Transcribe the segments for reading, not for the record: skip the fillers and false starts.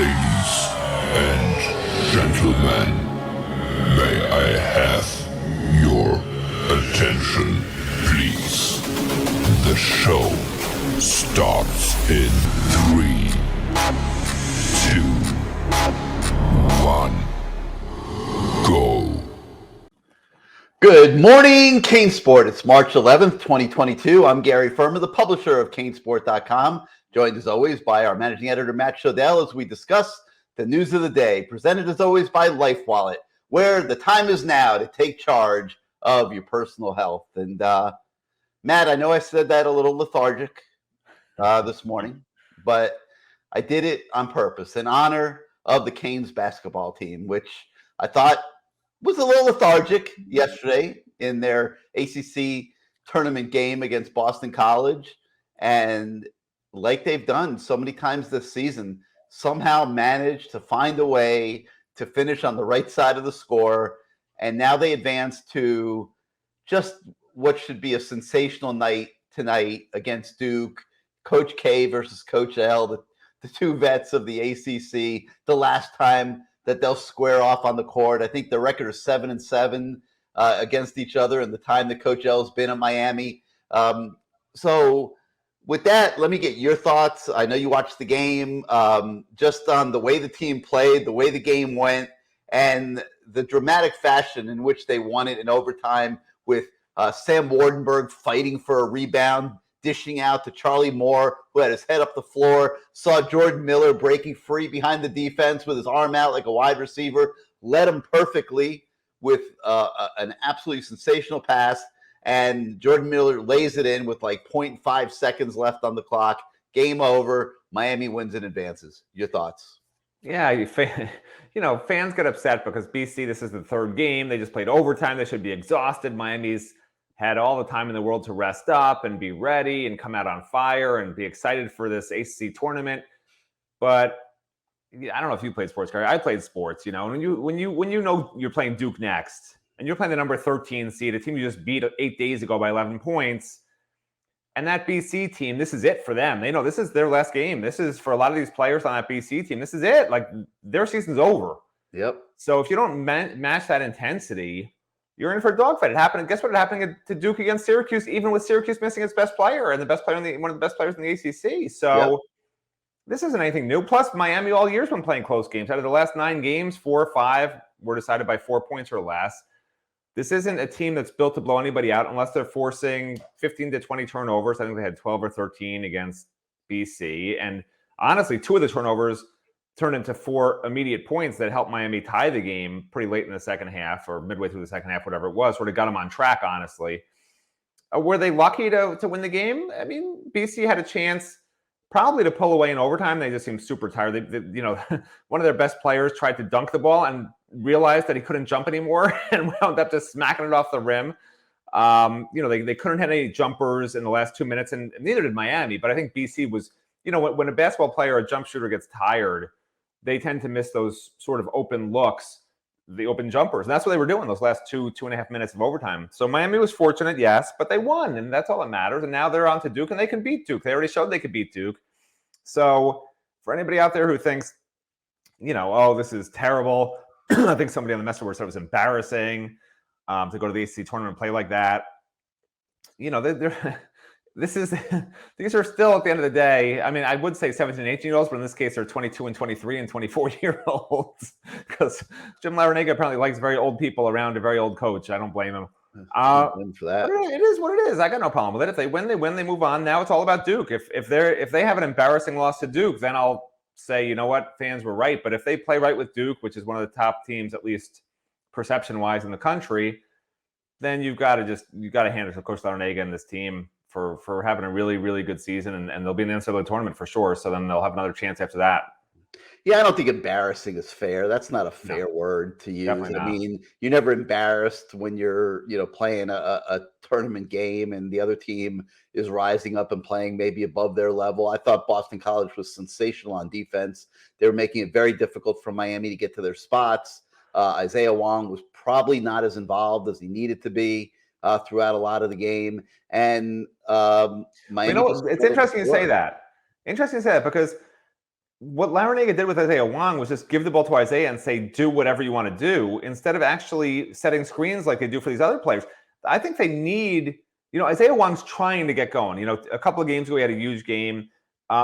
Ladies and gentlemen, may I have your attention, please? The show starts in 3, 2, 1, go. Good morning, CaneSport. It's March 11th, 2022. I'm Gary Ferman, the publisher of CaneSport.com, joined as always by our managing editor, Matt Shodell, as we discuss the news of the day, presented as always by Life Wallet, where the time is now to take charge of your personal health. And Matt, I know I said that a little lethargic this morning, but I did it on purpose in honor of the Canes basketball team, which I thought was a little lethargic yesterday in their ACC tournament game against Boston College. And like they've done so many times this season, somehow managed to find a way to finish on the right side of the score. And now they advance to just what should be a sensational night tonight against Duke. Coach K versus Coach L, the two vets of the ACC, the last time that they'll square off on the court. I think the record is 7-7 against each other in the time that Coach L's been at Miami. So with that, let me get your thoughts. I know you watched the game, just on the way the team played, the way the game went, and the dramatic fashion in which they won it in overtime with Sam Wardenberg fighting for a rebound, dishing out to Charlie Moore, who had his head up the floor, saw Jordan Miller breaking free behind the defense with his arm out like a wide receiver, led him perfectly with an absolutely sensational pass, and Jordan Miller lays it in with like 0.5 seconds left on the clock. Game over. Miami wins and advances. Your thoughts? Yeah, fans get upset because BC, this is the third game. They just played overtime. They should be exhausted. Miami's had all the time in the world to rest up and be ready and come out on fire and be excited for this ACC tournament. But I don't know if you played sports, Gary. I played sports, and when you know you're playing Duke next and you're playing the number 13 seed, a team you just beat 8 days ago by 11 points, and that BC team, this is it for them. They know this is their last game. This is, for a lot of these players on that BC team, this is it. Like, their season's over. Yep. So if you don't match that intensity, you're in for a dogfight. It happened. Guess what? It happened to Duke against Syracuse, even with Syracuse missing its best player and the best player one of the best players in the ACC. So This isn't anything new. Plus, Miami all year's been playing close games. Out of the last 9 games, 4 or 5 were decided by 4 points or less. This isn't a team that's built to blow anybody out unless they're forcing 15 to 20 turnovers. I think they had 12 or 13 against BC. And honestly, 2 of the turnovers turned into 4 immediate points that helped Miami tie the game pretty late in the second half, or midway through the second half, whatever it was, sort of got them on track, honestly. Were they lucky to win the game? I mean, BC had a chance probably to pull away in overtime. They just seemed super tired. One of their best players tried to dunk the ball and realized that he couldn't jump anymore and wound up just smacking it off the rim. They couldn't hit any jumpers in the last 2 minutes, and neither did Miami. But I think BC was, when a basketball player, a jump shooter, gets tired, they tend to miss those sort of open looks, the open jumpers. And that's what they were doing those last 2.5 minutes of overtime. So Miami was fortunate, yes, but they won, and that's all that matters. And now they're on to Duke, and they can beat Duke. They already showed they could beat Duke. So for anybody out there who thinks, this is terrible, I think somebody on the message board said it was embarrassing to go to the ACC tournament and play like that. These are still, at the end of the day, I mean, I would say 17 and 18-year-olds, but in this case, they're 22 and 23 and 24-year-olds because Jim Larrañaga apparently likes very old people around a very old coach. I don't blame him. For that. It is what it is. I got no problem with it. If they win, they move on. Now it's all about Duke. If they have an embarrassing loss to Duke, then I'll say, you know what, fans were right. But if they play right with Duke, which is one of the top teams, at least perception-wise, in the country, then you've got to hand it to Coach Larrañaga and this team for having a really, really good season, and they'll be in the NCAA tournament for sure. So then they'll have another chance after that. Yeah, I don't think embarrassing is fair. That's not a fair word to use. I mean, you're never embarrassed when you're, playing a tournament game and the other team is rising up and playing maybe above their level. I thought Boston College was sensational on defense. They were making it very difficult for Miami to get to their spots. Isaiah Wong was probably not as involved as he needed to be throughout a lot of the game. And Miami. It's interesting to say that. Interesting to say that because what Larinaga did with Isaiah Wong was just give the ball to Isaiah and say, do whatever you want to do, instead of actually setting screens like they do for these other players. I think they need, Isaiah Wong's trying to get going. A couple of games ago, he had a huge game.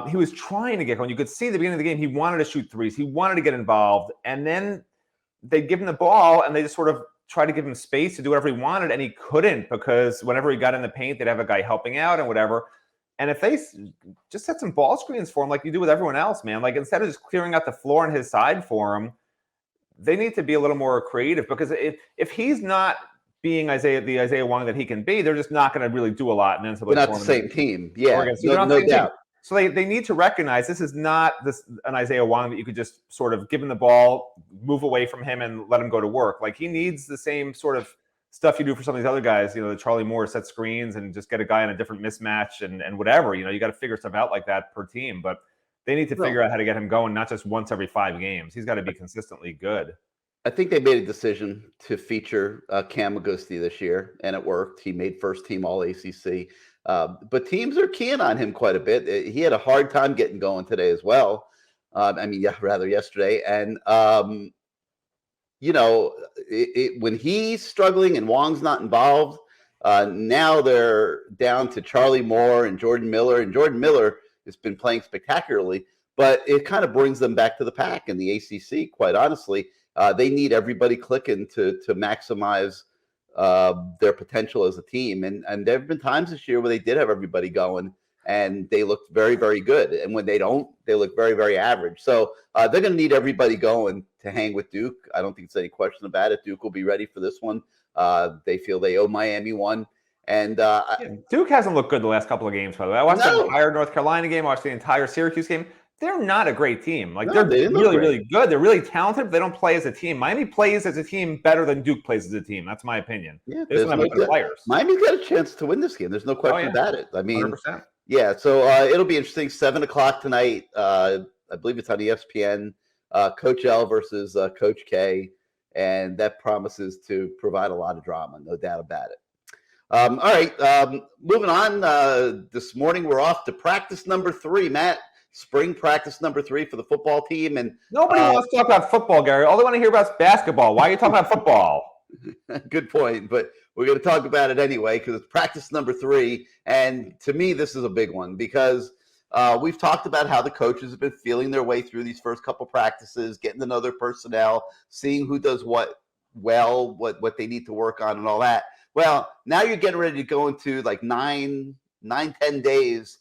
He was trying to get going. You could see at the beginning of the game, he wanted to shoot threes. He wanted to get involved. And then they'd give him the ball and they just sort of try to give him space to do whatever he wanted. And he couldn't, because whenever he got in the paint, they'd have a guy helping out and whatever. And if they just set some ball screens for him like you do with everyone else, man, like instead of just clearing out the floor on his side for him, they need to be a little more creative, because if he's not being the Isaiah Wong that he can be, they're just not going to really do a lot. And then we're not the same team. Yeah, no doubt. So they need to recognize this is not an Isaiah Wong that you could just sort of give him the ball, move away from him, and let him go to work. Like, he needs the same sort of stuff you do for some of these other guys, the Charlie Moore, set screens and just get a guy in a different mismatch and whatever. You got to figure stuff out like that per team. But they need to figure out how to get him going, not just once every 5 games. He's got to be consistently good. I think they made a decision to feature Cam Agusti this year, and it worked. He made first team All ACC. But teams are keying on him quite a bit. He had a hard time getting going today as well. Yesterday. And, when he's struggling and Wong's not involved, now they're down to Charlie Moore and Jordan Miller. And Jordan Miller has been playing spectacularly, but it kind of brings them back to the pack in the ACC, quite honestly. They need everybody clicking to maximize their potential as a team. And there have been times this year where they did have everybody going and they looked very, very good. And when they don't, they look very, very average. So they're going to need everybody going to hang with Duke. I don't think there's any question about it. Duke will be ready for this one. They feel they owe Miami one. And Duke hasn't looked good the last couple of games, by the way. I watched the entire North Carolina game. I watched the entire Syracuse game. They're not a great team. They're really, really good. They're really talented, but they don't play as a team. Miami plays as a team better than Duke plays as a team. That's my opinion. Yeah, players. Miami's got a chance to win this game. There's no question about it. I mean, 100%. Yeah, so it'll be interesting. 7:00 tonight. I believe it's on ESPN. Coach L versus Coach K, and that promises to provide a lot of drama, no doubt about it. All right, moving on. This morning we're off to practice number 3, Matt. Spring practice number 3 for the football team, and nobody wants to talk about football, Gary. All they want to hear about is basketball. Why are you talking about football? Good point, but we're going to talk about it anyway because it's practice number 3, and to me, this is a big one because we've talked about how the coaches have been feeling their way through these first couple practices, getting to know their personnel, seeing who does what well, what they need to work on, and all that. Well, now you're getting ready to go into like 10 days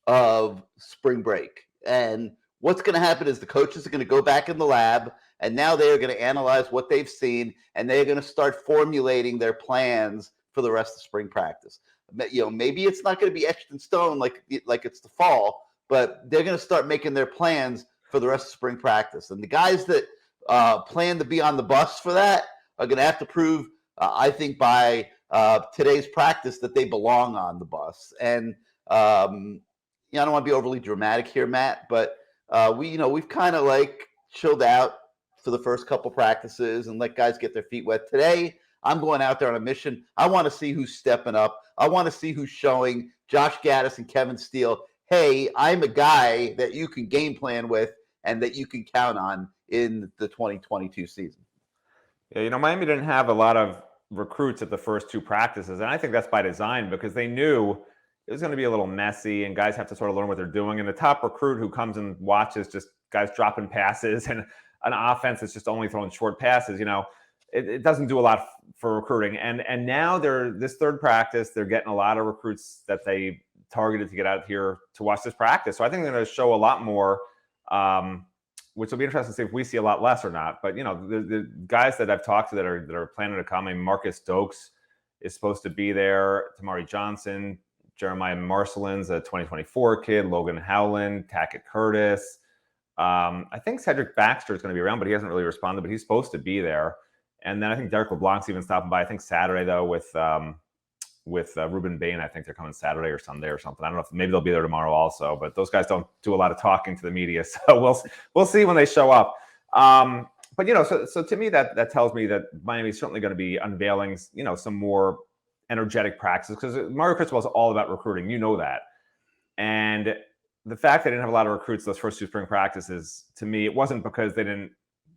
of spring break. And what's going to happen is the coaches are going to go back in the lab, and now they are going to analyze what they've seen, and they're going to start formulating their plans for the rest of spring practice. Maybe it's not going to be etched in stone like it's the fall, but they're going to start making their plans for the rest of spring practice. And the guys that plan to be on the bus for that are going to have to prove, I think, by today's practice that they belong on the bus. And I don't want to be overly dramatic here, Matt, but we've kind of like chilled out for the first couple practices and let guys get their feet wet. Today, I'm going out there on a mission. I want to see who's stepping up. I want to see who's showing Josh Gaddis and Kevin Steele, hey, I'm a guy that you can game plan with and that you can count on in the 2022 season. Yeah, Miami didn't have a lot of recruits at the first 2 practices, and I think that's by design because they knew it was going to be a little messy and guys have to sort of learn what they're doing. And the top recruit who comes and watches just guys dropping passes and an offense that's just only throwing short passes, it doesn't do a lot for recruiting. And now this third practice, they're getting a lot of recruits that they targeted to get out here to watch this practice. So I think they're going to show a lot more, which will be interesting to see if we see a lot less or not. But, the guys that I've talked to that are planning to come, Marcus Dokes is supposed to be there, Tamari Johnson, Jeremiah Marcelin's a 2024 kid, Logan Howland, Tackett Curtis. I think Cedric Baxter is going to be around, but he hasn't really responded, but he's supposed to be there. And then I think Derek LeBlanc's even stopping by, I think Saturday, though, with Ruben Bain. I think they're coming Saturday or Sunday or something. I don't know if maybe they'll be there tomorrow also, but those guys don't do a lot of talking to the media. So we'll see when they show up. But, so to me, that tells me that Miami's certainly going to be unveiling, some more energetic practices because Mario Cristobal is all about recruiting. You know that. And the fact they didn't have a lot of recruits those first 2 spring practices, to me, it wasn't because they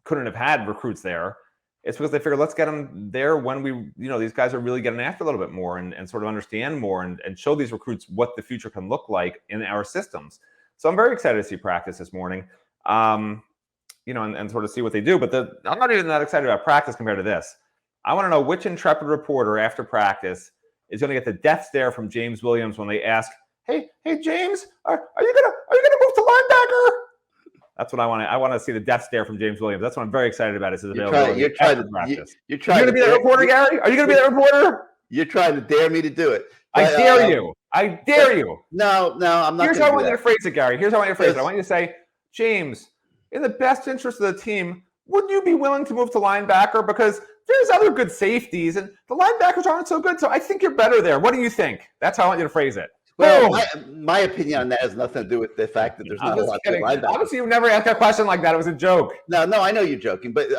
couldn't have had recruits there. It's because they figured, let's get them there when these guys are really getting after a little bit more and sort of understand more and show these recruits what the future can look like in our systems. So I'm very excited to see practice this morning, and sort of see what they do. But I'm not even that excited about practice compared to this. I want to know which intrepid reporter after practice is going to get the death stare from James Williams when they ask, "Hey, James, are you gonna move to linebacker?" That's what I want. I want to see the death stare from James Williams. That's what I'm very excited about. Is his availability. You're trying to be that reporter, Gary? Are you going to be that reporter? You're trying to dare me to do it. But, I dare you. I dare you. No, I'm not. Here's how I want you to phrase it, Gary. Here's how I want you to phrase it. I want you to say, James, in the best interest of the team, would you be willing to move to linebacker? Because there's other good safeties, and the linebackers aren't so good. So I think you're better there. What do you think? That's how I want you to phrase it. Well, my opinion on that has nothing to do with the fact that there's not a lot of linebackers. Obviously, you've never asked a question like that. It was a joke. No, I know you're joking, but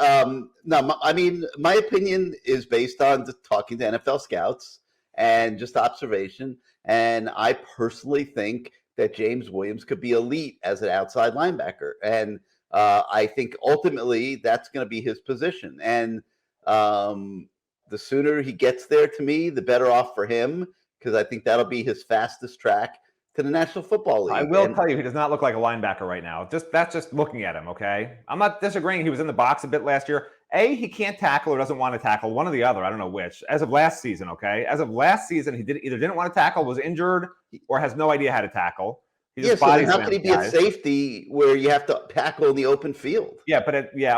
my opinion is based on talking to NFL scouts and just observation. And I personally think that James Williams could be elite as an outside linebacker, and I think ultimately that's going to be his position. And the sooner he gets there, to me, the better off for him, because I think that'll be his fastest track to the National Football League. I will tell you, he does not look like a linebacker right now. That's just looking at him, okay? I'm not disagreeing. He was in the box a bit last year. He can't tackle or doesn't want to tackle, one or the other. I don't know which. As of last season, okay? As of last season, he either didn't want to tackle, was injured, or has no idea how to tackle. So then how can he be a safety where you have to tackle in the open field? Yeah,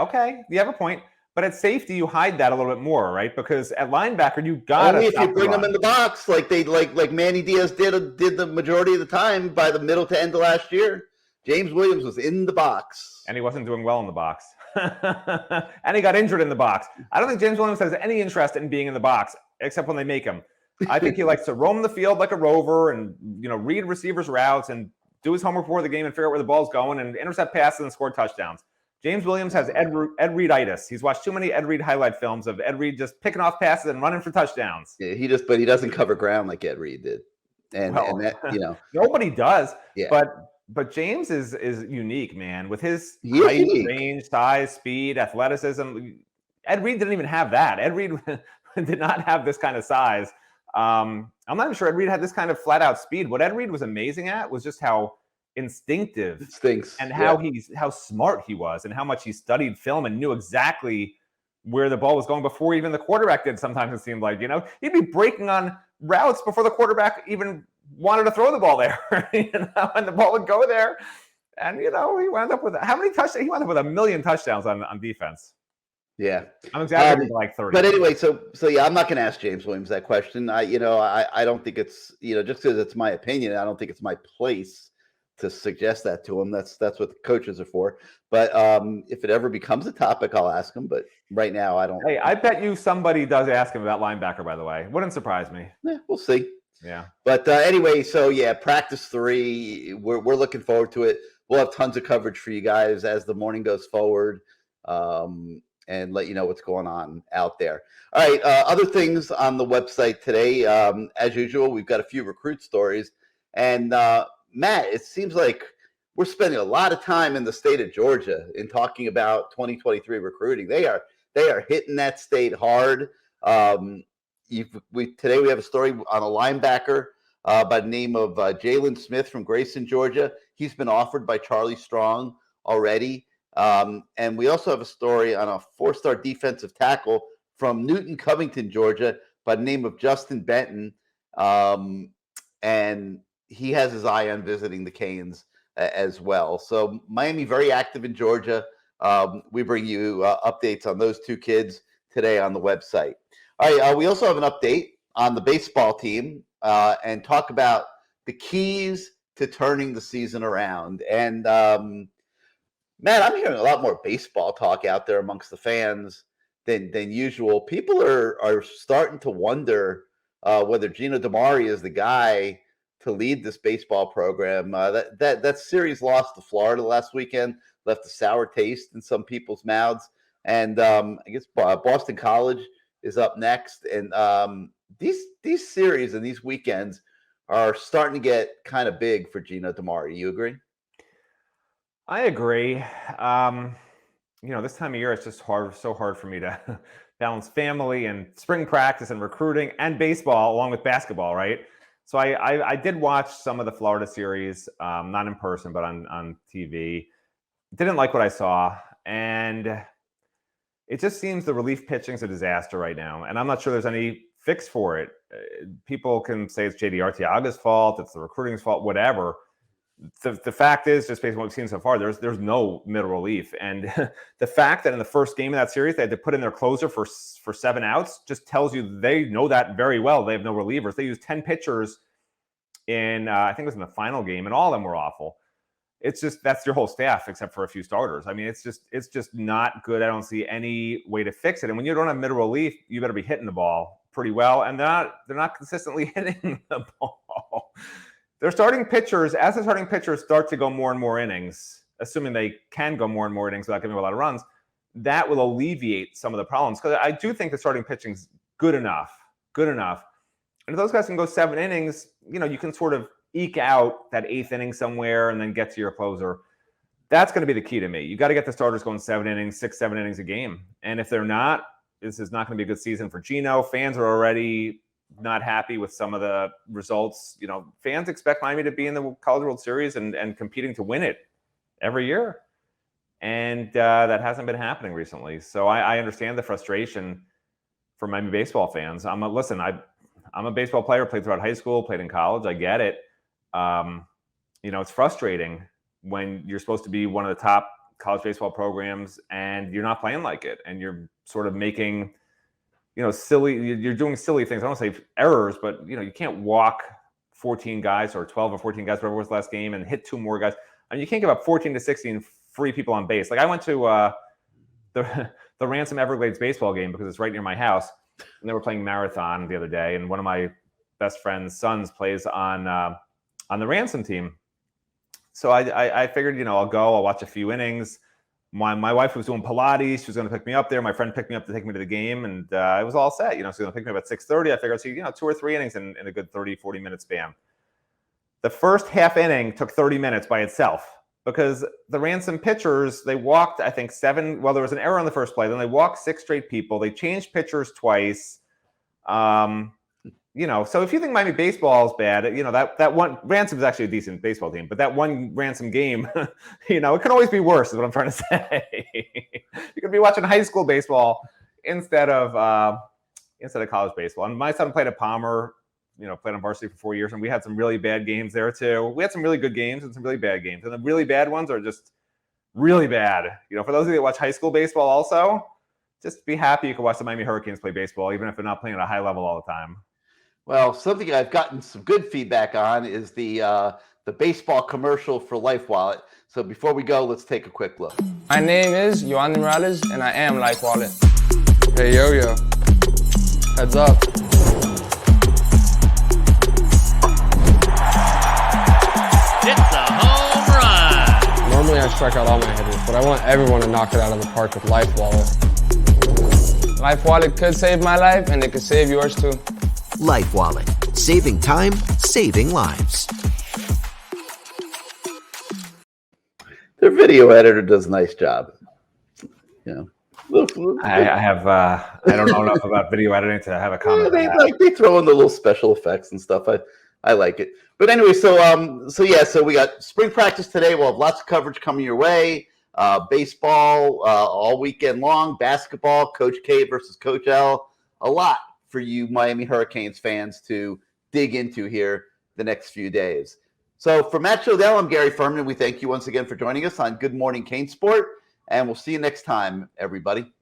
okay. You have a point. But at safety, you hide that a little bit more, right? Because at linebacker, you got only if you bring them in the box, like Manny Diaz did the majority of the time by the middle to end of last year. James Williams was in the box, and he wasn't doing well in the box, and he got injured in the box. I don't think James Williams has any interest in being in the box, except when they make him. I think he likes to roam the field like a rover, and read receivers' routes and do his homework before the game and figure out where the ball's going and intercept passes and score touchdowns. James Williams has Ed Reed-itis. He's watched too many Ed Reed highlight films of Ed Reed just picking off passes and running for touchdowns. Yeah, but he doesn't cover ground like Ed Reed did, and that nobody does. Yeah. But James is unique, man, with his height, range, size, speed, athleticism. Ed Reed didn't even have that. Ed Reed did not have this kind of size. I'm not even sure Ed Reed had this kind of flat out speed. What Ed Reed was amazing at was just how instinctive and how smart he was and how much he studied film and knew exactly where the ball was going before even the quarterback did. Sometimes it seemed like, he'd be breaking on routes before the quarterback even wanted to throw the ball there, and the ball would go there. And, he wound up with how many touchdowns? He wound up with 1 million touchdowns on defense. Yeah. I'm exaggerating like 30. But anyway, so yeah, I'm not going to ask James Williams that question. I don't think it's, just because it's my opinion, I don't think it's my place to suggest that to him. That's what the coaches are for. But if it ever becomes a topic, I'll ask him. But right now, I don't. Hey, I bet you somebody does ask him about linebacker, by the way. Wouldn't surprise me. Yeah, we'll see. Yeah. But anyway, so yeah, practice 3. We're looking forward to it. We'll have tons of coverage for you guys as the morning goes forward, and let you know what's going on out there. All right, other things on the website today. As usual, we've got a few recruit stories. And Matt, it seems like we're spending a lot of time in the state of Georgia in talking about 2023 recruiting. They are hitting that state hard. Today we have a story on a linebacker by the name of Jalen Smith from Grayson, Georgia. He's been offered by Charlie Strong already. And we also have a story on a 4-star defensive tackle from Newton, Covington, Georgia by the name of Justin Benton. And he has his eye on visiting the Canes as well. So Miami very active in Georgia. We bring you updates on those 2 kids today on the website. All right, we also have an update on the baseball team and talk about the keys to turning the season around. And Matt, I'm hearing a lot more baseball talk out there amongst the fans than usual. People are starting to wonder whether Gino DiMaggio is the guy to lead this baseball program. That series loss to Florida last weekend left a sour taste in some people's mouths. And I guess Boston College is up next. And these series and these weekends are starting to get kind of big for Gino DiMaggio. You agree? I agree. This time of year, it's just so hard for me to balance family and spring practice and recruiting and baseball along with basketball, right? So I did watch some of the Florida series, not in person, but on TV. Didn't like what I saw. And it just seems the relief pitching is a disaster right now. And I'm not sure there's any fix for it. People can say it's JD Arteaga's fault, it's the recruiting's fault, whatever. The fact is, just based on what we've seen so far, there's no middle relief. And the fact that in the first game of that series, they had to put in their closer for 7 outs just tells you they know that very well. They have no relievers. They used 10 pitchers in, I think it was in the final game, and all of them were awful. It's just, that's your whole staff except for a few starters. I mean, it's just not good. I don't see any way to fix it. And when you don't have middle relief, you better be hitting the ball pretty well. And they're not consistently hitting the ball. As the starting pitchers start to go more and more innings, assuming they can go more and more innings without giving a lot of runs, that will alleviate some of the problems. Because I do think the starting pitching's good enough. And if those guys can go 7 innings, you can sort of eke out that 8th inning somewhere and then get to your closer. That's going to be the key to me. You got to get the starters going 7 innings, 6-7 innings a game. And if they're not, this is not going to be a good season for Gino. Fans are already not happy with some of the results. Fans expect Miami to be in the College World Series and competing to win it every year. And that hasn't been happening recently. So I understand the frustration for Miami baseball fans. I'm a baseball player, played throughout high school, played in college. I get it. It's frustrating when you're supposed to be one of the top college baseball programs and you're not playing like it. And you're sort of making you're doing silly things. I don't say errors, but you can't walk 14 guys or 12 or 14 guys, whatever was the last game, and hit 2 more guys. I mean, you can't give up 14 to 16 free people on base. Like I went to the Ransom Everglades baseball game because it's right near my house, and they were playing Marathon the other day, and one of my best friend's sons plays on the Ransom team. So I figured, I'll watch a few innings. My wife was doing Pilates. She was going to pick me up there. My friend picked me up to take me to the game, and it was all set. She was going to pick me up at 6:30. I figured I'd see, 2 or 3 innings in a good 30, 40-minute span. The first half inning took 30 minutes by itself because the Ransom pitchers, they walked, I think, 7. Well, there was an error on the first play. Then they walked 6 straight people. They changed pitchers twice. So if you think Miami baseball is bad, that one Ransom is actually a decent baseball team, but that one Ransom game, it can always be worse is what I'm trying to say. You could be watching high school baseball instead of college baseball. And my son played at Palmer, played on varsity for 4 years, and we had some really bad games there too. We had some really good games and some really bad games. And the really bad ones are just really bad. For those of you that watch high school baseball also, just be happy you can watch the Miami Hurricanes play baseball, even if they're not playing at a high level all the time. Well, something I've gotten some good feedback on is the baseball commercial for Life Wallet. So before we go, let's take a quick look. My name is Yohan Morales, and I am Life Wallet. Hey, yo. Heads up. It's a home run. Normally I strike out all my hitters, but I want everyone to knock it out of the park with Life Wallet. Life Wallet could save my life, and it could save yours too. Life Wallet. Saving time, saving lives. Their video editor does a nice job. I don't know enough about video editing to have a comment. They throw in the little special effects and stuff. I like it. But anyway, so we got spring practice today. We'll have lots of coverage coming your way. Baseball all weekend long. Basketball, Coach K versus Coach L. A lot for you Miami Hurricanes fans to dig into here the next few days. So for Matt Shodell, I'm Gary Ferman. We thank you once again for joining us on Good Morning CaneSport, and we'll see you next time, everybody.